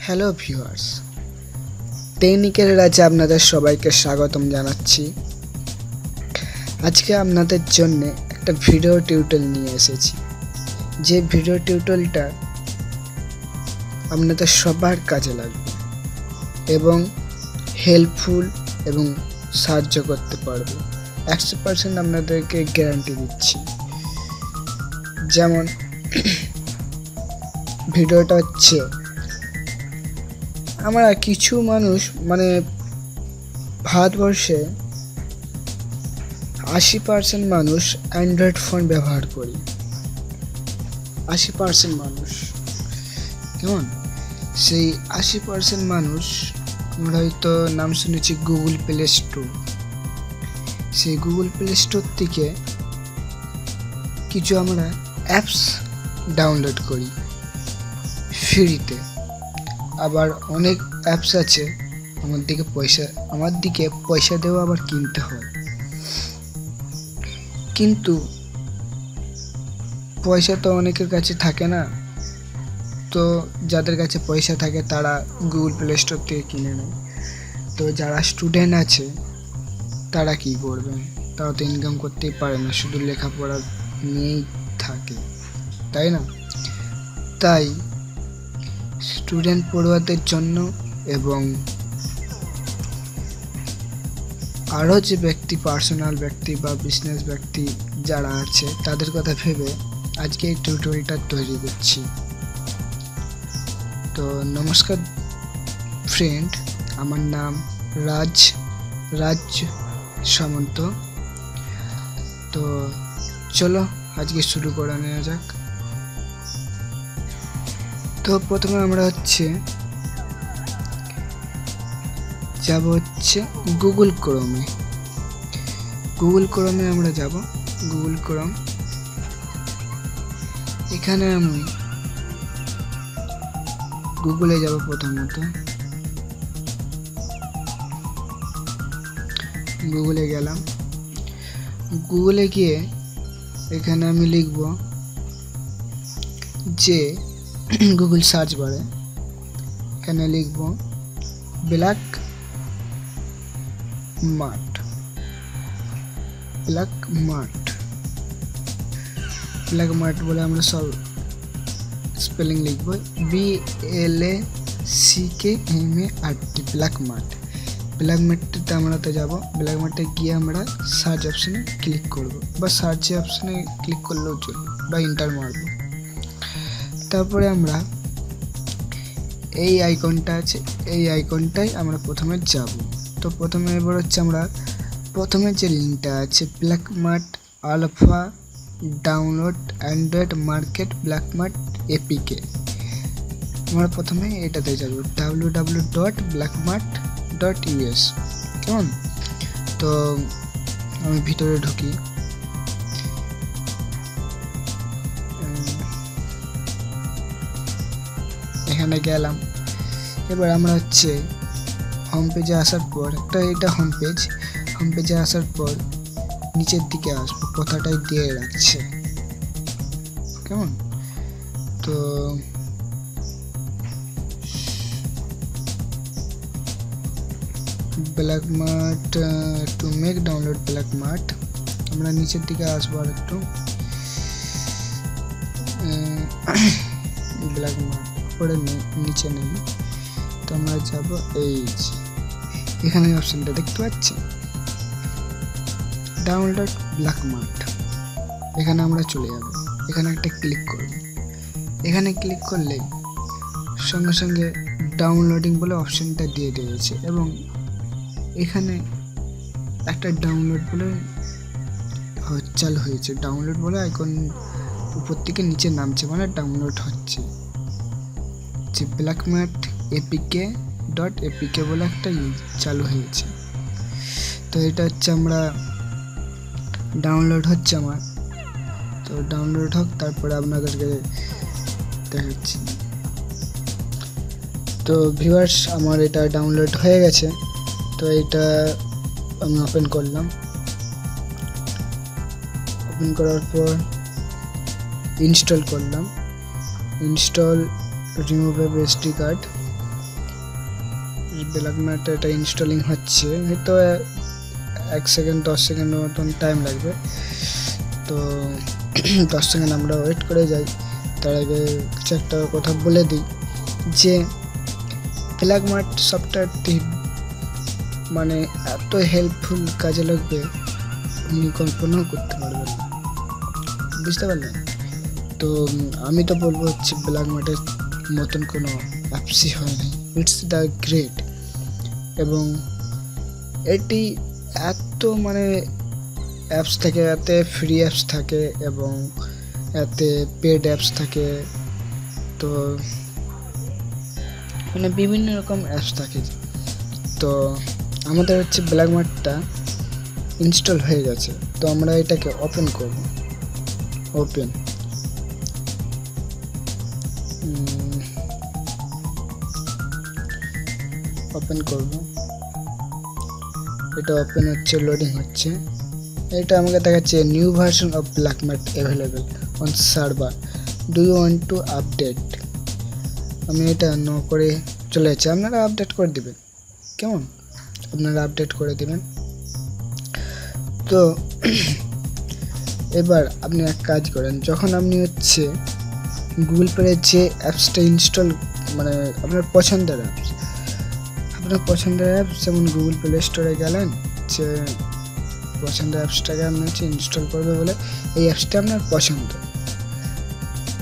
Hello viewers, technical রাজ্যে আপনাদের সবাইকে স্বাগতম জানাচ্ছি। আজকে আপনাদের জন্য একটা ভিডিও টিউটোরিয়াল নিয়ে এসেছি, যে ভিডিও টিউটোরিয়ালটা আপনাদের সবার কাজে লাগবে এবং হেল্পফুল এবং সাহায্য করতে পারবে। 100% আপনাদেরকে গ্যারান্টি দিচ্ছি। যেমন ভিডিওটা হচ্ছে, আমরা কিছু মানুষ ভারতবর্ষে 80% মানুষ অ্যান্ড্রয়েড ফোন ব্যবহার করি। 80% মানুষ, কেমন? সেই 80% মানুষ আমরা হয়তো নাম শুনেছি গুগল প্লে স্টোর। সেই গুগল প্লে স্টোর থেকে কিছু আমরা অ্যাপস ডাউনলোড করি ফ্রিতে। আবার অনেক অ্যাপস আছে আমার দিকে পয়সা দেওয়া আবার কিনতে হয়। কিন্তু পয়সা তো অনেকের কাছে থাকে না, তো যাদের কাছে পয়সা থাকে তারা গুগল প্লে স্টোর থেকে কিনে নেয়। তো যারা স্টুডেন্ট আছে তারা কি করবে? তারা তো ইনকাম করতেই পারে না, শুধু লেখাপড়া নিয়েই থাকে, তাই না? তাই স্টুডেন্ট পড়ুয়াদের জন্য এবং আরও যে পার্সোনাল ব্যক্তি বা বিজনেস ব্যক্তি যারা আছে তাদের কথা ভেবে আজকে এই টিউটোরিয়ালটা তৈরি করছি। তো নমস্কার ফ্রেন্ড, আমার নাম রাজ সামন্ত। তো চলো আজকে শুরু করা নেওয়া যাক। তো প্রথমে আমরা যাব গুগল ক্রোমে আমরা যাব। গুগল ক্রোম, এখানে আমি গুগলে যাব। প্রথমত গুগলে গেলাম। গুগলে গিয়ে এখানে আমি লিখব যে গুগল সার্চ বারে এখানে লিখব ব্ল্যাক মার্ট বলে আমরা সব স্পেলিং লিখব, BLACKMART, ব্ল্যাক মার্টে আমরা যাব। ব্ল্যাক মার্টে গিয়ে আমরা সার্চ অপশানে ক্লিক করব, বা সার্চ অপশানে ক্লিক করলেও চলবে, বা ইন্টার মারব। তারপরে আমরা এই আইকনটা আছে, এই আইকনটাই আমরা প্রথমে যাব। তো প্রথমে এবার আমরা প্রথমে যে লিঙ্কটা আছে Black Mart Alpha download Android market Black Mart APK, আমরা প্রথমে এটাতে যাব, www.blackmart.us। কেমন? তো আমি ভিতরে ঢুকি। এখানে গেলাম। এবার আমরা হোম পেজে আসার পর এটা হোম পেজে আসার পর নিচের দিকে আসবো, কথাটাই দিয়ে রাখছে, কেমন? তো black mart to make download black mart, আমরা নিচের দিকে আসবো আর একটু। ব্ল্যাক মার্ট পরে নিচে নেই, তো আমরা যাব এখানে অপশনটা দেখতে পাচ্ছি, ডাউনলোড ব্ল্যাক মার্ট। এখানে আমরা চলে যাব, এখানে একটা ক্লিক করব। এখানে ক্লিক করলে সঙ্গে সঙ্গে ডাউনলোডিং বলে অপশনটা দিয়ে দিয়েছে, এবং এখানে একটা ডাউনলোড বলে চালু হয়েছে। ডাউনলোড বলে আইকন উপর থেকে নিচে নামছে, মানে ডাউনলোড হচ্ছে। যে ব্ল্যাক মার্ট APK বলে একটা চালু হয়েছে। তো এটা আমরা ডাউনলোড হচ্ছে আমার। তো ডাউনলোড হোক, তারপরে আপনাদেরকে দেখাচ্ছি। তো ভিউয়ার্স, আমার এটা ডাউনলোড হয়ে গেছে। তো এটা আমি ওপেন করলাম। ওপেন করার পর ইনস্টল করলাম। Install removable SD card, black mat এটা ইনস্টলিং হচ্ছে, হয়তো 1 সেকেন্ড 10 সেকেন্ডের মতন টাইম লাগবে। তো 10 সেকেন্ড আমরা ওয়েট করে যাই। তার আগে কিছু একটা কথা বলে দিই যে ব্ল্যাক ম্যাট সফটওয়্যারটি মানে এত হেল্পফুল কাজে লাগবে আপনি কল্পনাও করতে পারবেন না, বুঝতে পারলেন? তো আমি তো বলবো হচ্ছে ব্ল্যাক ম্যাটের মতন কোনো অ্যাপসই হয়নি, ইটস দ্য গ্রেট। এবং এটি এত মানে অ্যাপস থাকে, এতে ফ্রি অ্যাপস থাকে এবং এতে পেড অ্যাপস থাকে, তো মানে বিভিন্ন রকম অ্যাপস থাকে। তো আমাদের হচ্ছে ব্ল্যাক ম্যাটটা ইনস্টল হয়ে গেছে, তো আমরা এটাকে ওপেন করব। ওপেন করব, এটা ওপেন হচ্ছে, লোডিং হচ্ছে। এটা আমাকে দেখাচ্ছে new version of Black Mart available on server, do you want to update. আমি এটা নো করে চলে যাচ্ছি। আপনারা আপডেট করে দিবেন, কেমন? আপনারা আপডেট করে দিবেন। তো এবার আপনি এক কাজ করেন, যখন আপনি হচ্ছে গুগল প্লে যে অ্যাপসটা ইনস্টল মানে আপনার পছন্দের অ্যাপস, যেমন গুগল প্লে স্টোরে গেলেন, যে পছন্দের অ্যাপসটাকে আপনি হচ্ছে ইনস্টল করবে বলে এই অ্যাপসটা আপনার পছন্দ,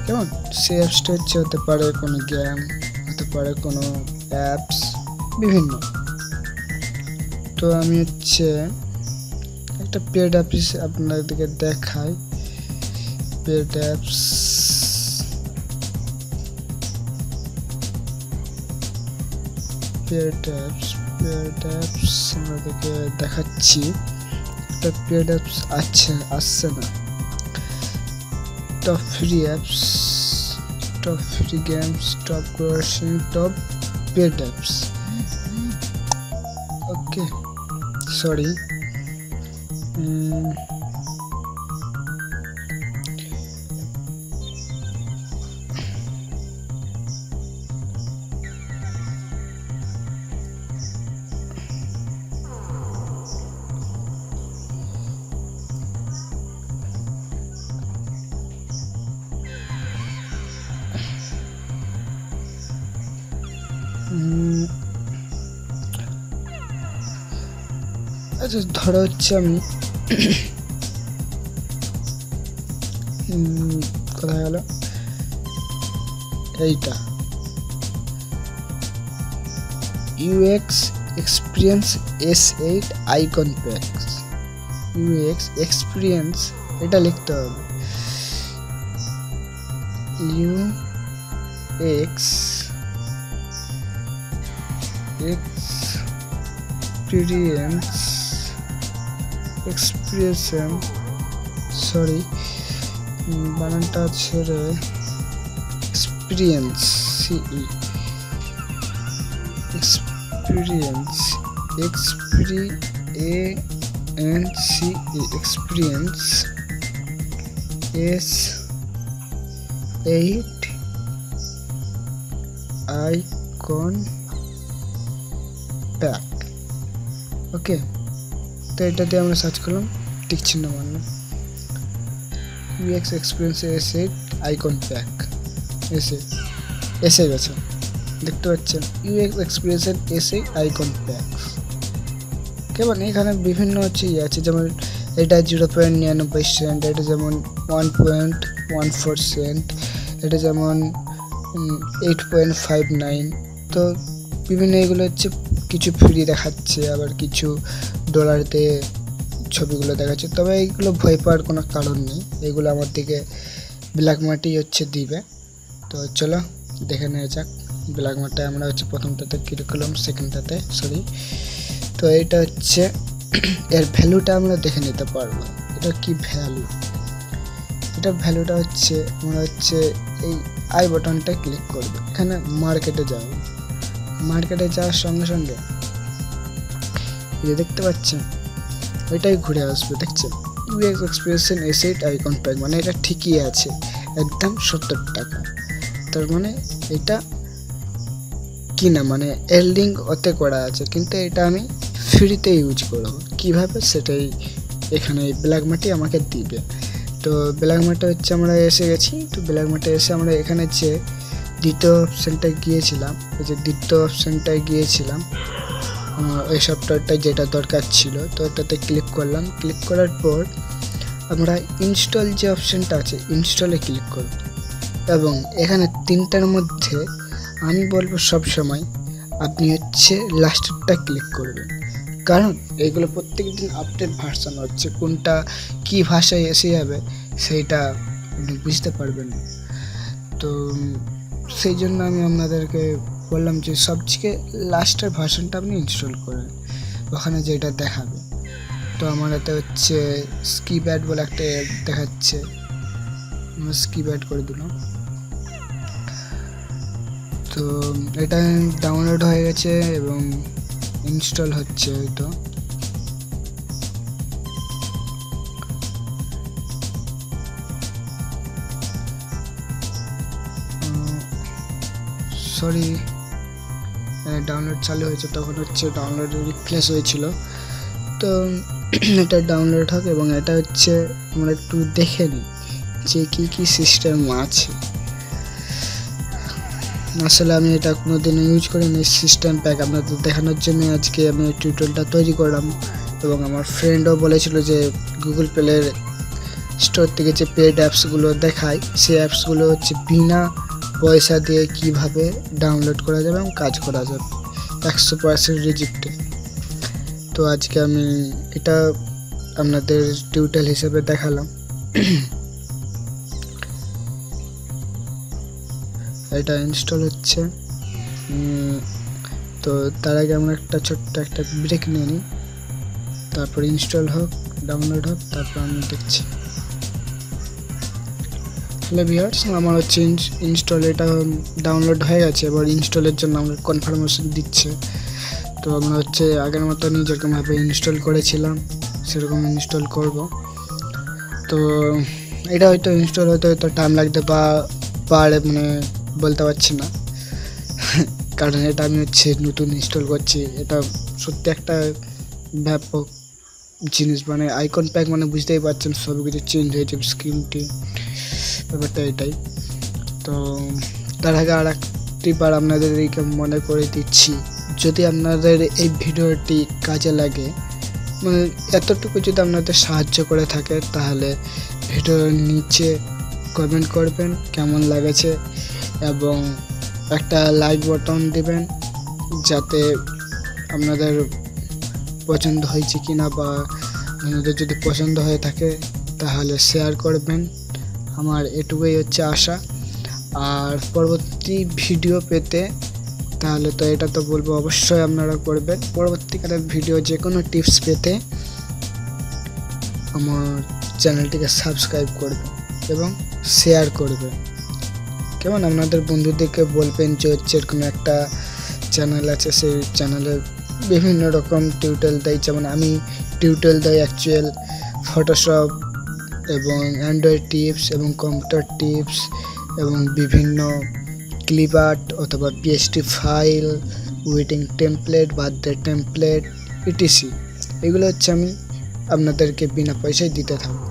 কেমন? সেই অ্যাপসটা হচ্ছে হতে পারে কোনো গেম, হতে পারে কোনো অ্যাপস, বিভিন্ন। তো আমি হচ্ছে একটা পেড অ্যাপস আপনাদেরকে দেখাই। পেড অ্যাপস আমাদেরকে দেখাচ্ছি। একটা পেড অ্যাপস আসছে না। Top free apps, top free games, top grossing, top paid apps. Okay, sorry. আচ্ছা, ধরো হচ্ছে আমি কোথায় গেল এইটা, UX experience S8 icon packs. UX experience এটা লিখতে হবে, ইউএক্স এক্সপিরিয়েন্স, সরি বানানটা ছেড়ে experience, experience S8 icon pack. Okay, তো এটা দিয়ে আমরা সার্চ করলাম, টিক চিহ্ন মারলাম, UX experience S8 icon pack, এসে গেছে, দেখতে পাচ্ছেন UX experience S8 icon pack. কেমন? এখানে বিভিন্ন হচ্ছে আছে, যেমন এটা 0.99 সেন্ট, এটা যেমন 1.14 সেন্ট, এটা যেমন 8.59। তো বিভিন্ন এগুলো হচ্ছে কিছু ফ্রি দেখাচ্ছে, আবার কিছু ডলারতে ছবিগুলো দেখাচ্ছে। তবে এইগুলো ভয় পাওয়ার কোনো কারণ নেই, এগুলো আমার দিকে ব্ল্যাক ম্যাটই হচ্ছে দিবে। তো চলো দেখে নেওয়া যাক ব্ল্যাক ম্যাটে আমরা হচ্ছে প্রথমটাতে কিরকম, সেকেন্ডটাতে সরি। তো এটা হচ্ছে এর ভ্যালুটা আমরা দেখে নিতে পারবো, এটা কি ভ্যালু। এটার ভ্যালুটা হচ্ছে আমরা হচ্ছে এই আই বাটনটা ক্লিক করব, এখানে মার্কেটে যাব, মার্কেটে যাওয়ার সঙ্গে সঙ্গে দেখতে পাচ্ছেন ওইটাই ঘুরে আসবে, দেখছেন UX experience S8 icon pack, মানে এটা ঠিকই আছে একদম 70 টাকা। তার মানে এটা কিনা, মানে এর লিঙ্ক ওতে করা আছে, কিন্তু এটা আমি ফ্রিতে ইউজ করব। কিভাবে সেটাই এখানে ব্ল্যাক মাটি আমাকে দিবে। তো ব্ল্যাক মাটি হচ্ছে আমরা এসে গেছি। তো ব্ল্যাক মাটি এসে আমরা এখানে যে দ্বিতীয় অপশানটায় গিয়েছিলাম, এই যে দ্বিতীয় অপশানটায় গিয়েছিলাম, ওই সফটওয়্যারটা যেটা দরকার ছিল, তো ওটাতে ক্লিক করলাম। ক্লিক করার পর আমরা ইনস্টল যে অপশানটা আছে, ইনস্টলে ক্লিক করব এবং এখানে তিনটার মধ্যে আমি বলবো সবসময় আপনি হচ্ছে লাস্টেরটা ক্লিক করবেন, কারণ এগুলো প্রত্যেক দিন আপডেট ভার্সন হচ্ছে, কোনটা কী ভাষায় এসে যাবে সেইটা আপনি বুঝতে পারবেন না। তো সেই জন্য আমি আপনাদেরকে বললাম যে সবথেকে লাস্টের ভার্সনটা আপনি ইনস্টল করেন, ওখানে যেটা দেখাবে। তো আমার এতে হচ্ছে স্কিপ অ্যাড বলে একটা অ্যাড দেখাচ্ছে, স্কিপ অ্যাড করে দিলাম। তো এটা ডাউনলোড হয়ে গেছে এবং ইনস্টল হচ্ছে হয়তো। সরি, ডাউনলোড চালু হয়েছে, তখন হচ্ছে ডাউনলোড রিপ্লেস হয়েছিল। তো এটা ডাউনলোড হোক এবং এটা হচ্ছে আমরা একটু দেখে নিই যে কী কী সিস্টেম আছে। আসলে আমি এটা কোনোদিন ইউজ করিনি সিস্টেম প্যাক, আপনাদের দেখানোর জন্য আজকে আমি টিউটোরিয়ালটা তৈরি করলাম। এবং আমার ফ্রেন্ডও বলেছিল যে গুগল প্লের স্টোর থেকে যে পেড অ্যাপসগুলো দেখায়, সেই অ্যাপসগুলো হচ্ছে বিনা পয়সা দিয়ে কিভাবে ডাউনলোড করা যাবে এবং কাজ করা যাবে 100% রিজিক্টে। তো আজকে আমি এটা আপনাদের টিউটোরিয়াল হিসেবে দেখালাম। এটা ইনস্টল হচ্ছে, তো তার আগে আমরা একটা ছোট্ট একটা ব্রেক নিয়ে নিই, তারপর ইনস্টল হোক, ডাউনলোড হোক, তারপর আমি দেখছি। তাহলে ভিউয়ার্স, আমার হচ্ছে ইনস্টল, এটা ডাউনলোড হয়ে গেছে। এবার ইনস্টলের জন্য আমরা কনফার্মেশন দিচ্ছে। তো আমরা হচ্ছে আগের মতনই যেরকমভাবে ইনস্টল করেছিলাম সেরকম ইনস্টল করব। তো এটা হয়তো ইনস্টল হয়তো টাইম লাগতে পারে, মানে বলতে পারছি না, কারণ এটা আমি হচ্ছে নতুন ইনস্টল করছি। এটা সত্যি একটা ব্যাপক জিনিস, মানে আইকন প্যাক, মানে বুঝতেই পারছেন সব কিছু চেঞ্জ হয়ে যাবে, স্ক্রিনটি, ব্যাপারটা এটাই। তো তার আগে আর একটিবার আপনাদেরকে মনে করে দিচ্ছি, যদি আপনাদের এই ভিডিওটি কাজে লাগে, মানে এতটুকু যদি আপনাদের সাহায্য করে থাকে, তাহলে ভিডিওর নিচে কমেন্ট করবেন কেমন লাগেছে এবং একটা লাইক বাটন দেবেন, যাতে আপনাদের পছন্দ হয়েছে কিনা, বা আপনাদের যদি পছন্দ হয়ে থাকে তাহলে শেয়ার করবেন। আমার এটুকুই হচ্ছে আশা। আর পরবর্তী ভিডিও পেতে তাহলে তো এটা তো বলবো অবশ্যই আপনারা করবেন। পরবর্তীকালের ভিডিও যে কোনো টিপস পেতে আমার চ্যানেলটিকে সাবস্ক্রাইব করবেন এবং শেয়ার করবেন। কেমন আপনাদের বন্ধুদেরকে বলবেন যে হচ্ছে এরকম একটা চ্যানেল আছে, সেই চ্যানেলে বিভিন্ন রকম টিউটোরিয়াল দেয়, যেমন আমি টিউটোরিয়াল দেয় অ্যাকচুয়াল ফটোশপ এবং অ্যান্ড্রয়েড টিপস এবং কম্পিউটার টিপস এবং বিভিন্ন ক্লিপ আর্ট অথবা PST file, wedding template, birthday template, etc. এগুলো হচ্ছে আমি আপনাদেরকে বিনা পয়সায় দিতে থাকবো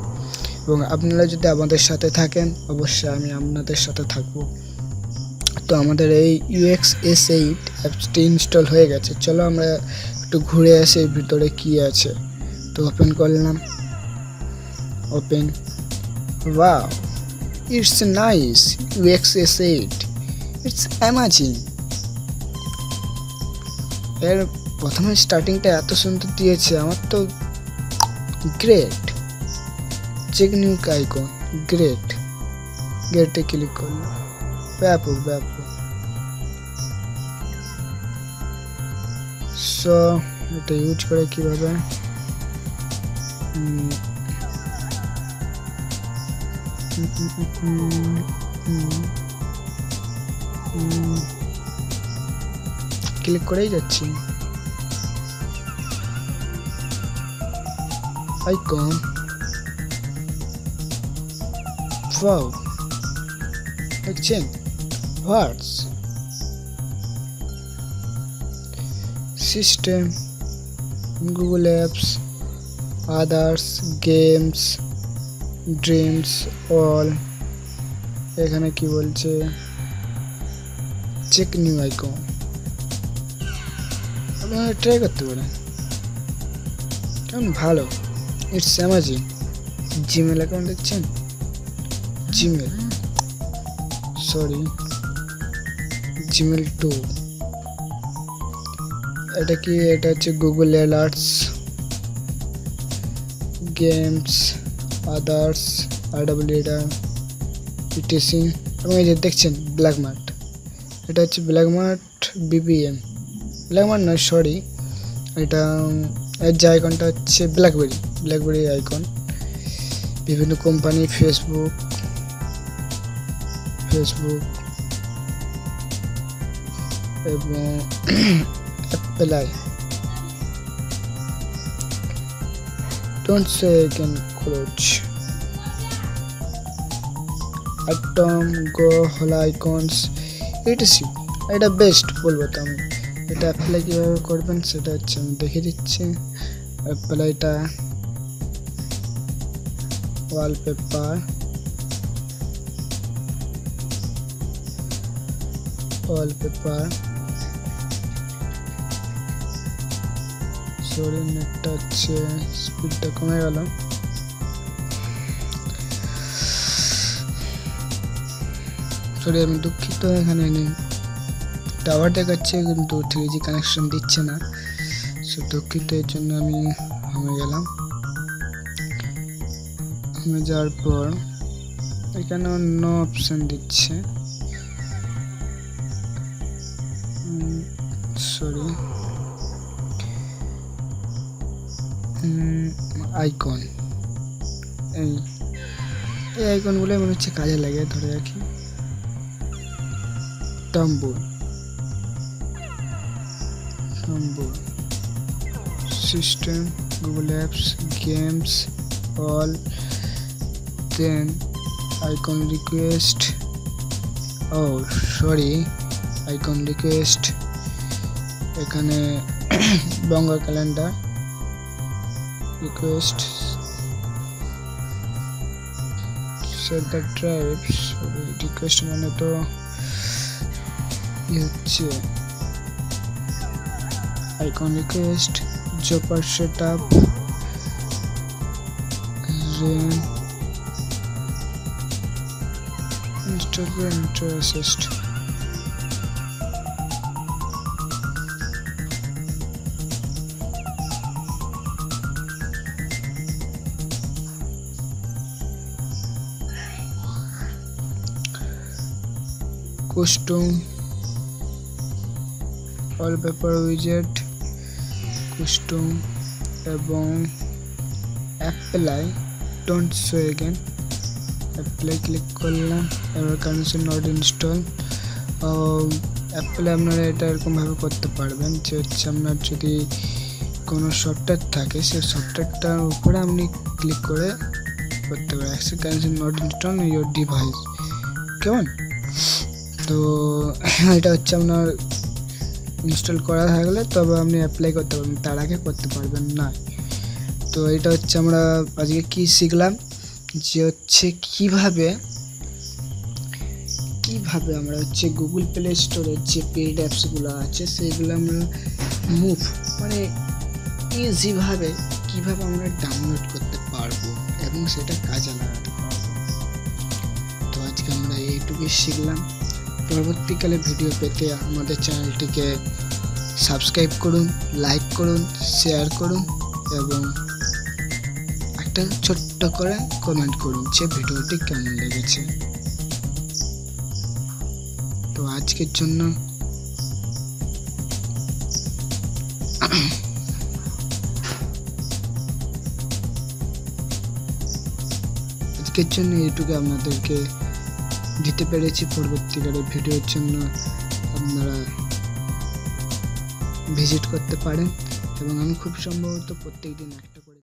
এবং আপনারা যদি আমাদের সাথে থাকেন অবশ্যই আমি আপনাদের সাথে থাকবো। তো আমাদের এই UXS8 অ্যাপসটি ইনস্টল হয়ে গেছে। চলো আমরা একটু ঘুরে আসি ভিতরে কি আছে। তো ওপেন করলাম, open, wow, it's nice, UXS8, it's amazing. এর প্রথমে স্টার্টিংটা এত সুন্দর দিয়েছে, আমার তো great. Check new icon, great, গ্রেটে ক্লিক করলাম, ব্যাপক ব্যাপক। সো এটা ইউজ করে কিভাবে, ক্লিক করেই যাচ্ছি, আইকন, ওয়াও, দেখছেন what's, system, Google apps, others, games, dreams, all. এখানে কি বলছে, চেক নিউ আইকন, আপনারা ট্রাই করতে পারেন, কেমন ভালো। It's amazing. জিমেল অ্যাকাউন্ট দেখছেন, জিমেল, সরি জিমেল 2। এটা কি, এটা হচ্ছে গুগল অ্যালার্টস, গেমস, আদার্স, আরডাব্লিউডা, ইটিসি। এবং এই যে দেখছেন ব্ল্যাক মার্ট, এটা হচ্ছে black mart BPM, black mart নয় সরি, এটা এর যে আইকনটা হচ্ছে ব্ল্যাকবেরি আইকন। বিভিন্ন কোম্পানি, ফেসবুক এবং অ্যাপেলাই। Don't say again close, atom, go, Hola icons, etc. এটা বেস্ট বলবো তো আমি। এটা অ্যাপ্লাই কীভাবে করবেন সেটা হচ্ছে আমি দেখিয়ে দিচ্ছি। অ্যাপ্লাইটা ওয়ালপেপার, সরি নেটটা হচ্ছে স্পিডটা কমে গেল। সরি আমি দুঃখিত, এখানে টাওয়ার দেখাচ্ছে কিন্তু 3G কানেকশন দিচ্ছে না, সো দুঃখিত, এর জন্য আমি হয়ে গেলাম। হয়ে যাওয়ার পর এখানে অন্য অপশান দিচ্ছে, সরি আইকন। এই আইকনগুলো মনে হচ্ছে কাজে লাগে, ধরে রাখি। টাম্বুল, system, Google apps, games, all, then icon request, icon request. এখানে Banga calendar request, set the tribes request, মানে তো হচ্ছে আইকন রিকোয়েস্ট, জপার set up, rain, Instagram assist. Custom, wallpaper উইজেট, কাস্টম এবং apply, don't show again. Apply click করলাম, এবার connection not install. Apply আপনারা এটা এরকমভাবে করতে পারবেন যে হচ্ছে আপনার যদি কোনো সফটওয়্যার থাকে সেই সফটওয়্যারটার উপরে আপনি ক্লিক করে করতে পারেন। Access connection not install your device, কেমন? তো এটা হচ্ছে আপনার ইনস্টল করা হয়ে গেলে তবে আপনি অ্যাপ্লাই করতে পারবেন, তার আগে করতে পারবেন না। তো এটা হচ্ছে আমরা আজকে কি শিখলাম, যে হচ্ছে কিভাবে আমরা হচ্ছে গুগল প্লে স্টোরের যে পেইড অ্যাপসগুলো আছে সেগুলো আমরা মানে ইজিভাবে কীভাবে আমরা ডাউনলোড করতে পারবো এবং সেটা কাজে লাগাতে পারবো। তো আজকে আমরা এইটুকুই শিখলাম। পরবর্তীকালে ভিডিও পেতে আমাদের চ্যানেলটিকে সাবস্ক্রাইব করুন, লাইক করুন, শেয়ার করুন এবং একটা ছোট্ট করে কমেন্ট করুন যে ভিডিওটি কেমন লেগেছে। তো আজকের জন্য এইটুকু আপনাদেরকে দিতে পেরেছি। পরবর্তীকালে ভিডিওর জন্য আপনারা ভিজিট করতে পারেন এবং আমি খুব সম্ভবত প্রত্যেকদিন একটা করে